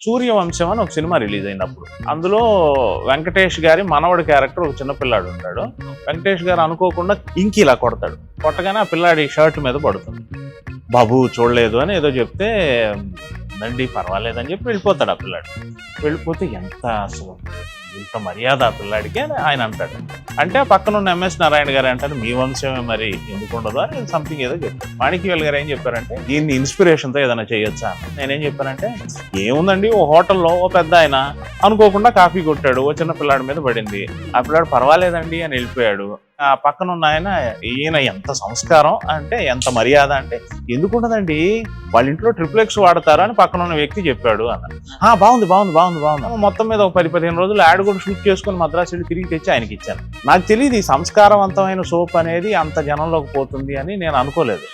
సూర్యవంశం అని ఒక cinema release అయినప్పుడు అందులో వెంకటేష్ గారి మనవడి క్యారెక్టర్ ఒక చిన్న పిల్లాడు ఉంటాడు. వెంకటేష్ గారు అనుకోకుండా ఇంకి ఇలా కొడతాడు. కొట్టగానే ఆ పిల్లాడి షర్ట్ మీద పడుతుంది. బాబు చూడలేదు అని ఏదో చెప్తే నండి పర్వాలేదని చెప్పి వెళ్ళిపోతాడు ఆ పిల్లాడు. వెళ్ళిపోతే ఎంత అసలు ఇంత మర్యాద ఆ పిల్లాడికి అని ఆయన అంటాడు. అంటే పక్కన ఉన్న ఎంఎస్ నారాయణ గారు అంటారు మీ వంశమే మరి ఎందుకు ఉండదు అని సంథింగ్ ఏదో చెప్పారు. మాణిక్యవేల్ గారు ఏం చెప్పారంటే దీన్ని ఇన్స్పిరేషన్తో ఏదైనా చేయొచ్చా అని. నేనేం చెప్పానంటే ఏముందండి ఓ హోటల్లో ఓ పెద్ద ఆయన అనుకోకుండా కాఫీ కొట్టాడు, ఓ చిన్న పిల్లాడి మీద పడింది, ఆ పిల్లాడు పర్వాలేదండి అని వెళ్ళిపోయాడు. ఆ పక్కన ఉన్న ఆయన ఈయన ఎంత సంస్కారం అంటే ఎంత మర్యాద అంటే ఎందుకుండదండి వాళ్ళ ఇంట్లో XXX వాడతారు అని పక్కన ఉన్న వ్యక్తి చెప్పాడు అన్న. బాగుంది బాగుంది బాగుంది బాగుంది మొత్తం మీద ఒక 10-15 రోజులు యాడ్ కూడా షూట్ చేసుకుని మద్రాసు వెళ్ళి తిరిగి తెచ్చి ఆయనకి ఇచ్చాను. నాకు తెలియదు ఈ సంస్కారవంతమైన సోప్ అనేది అంత జనంలోకి పోతుంది అని నేను అనుకోలేదు.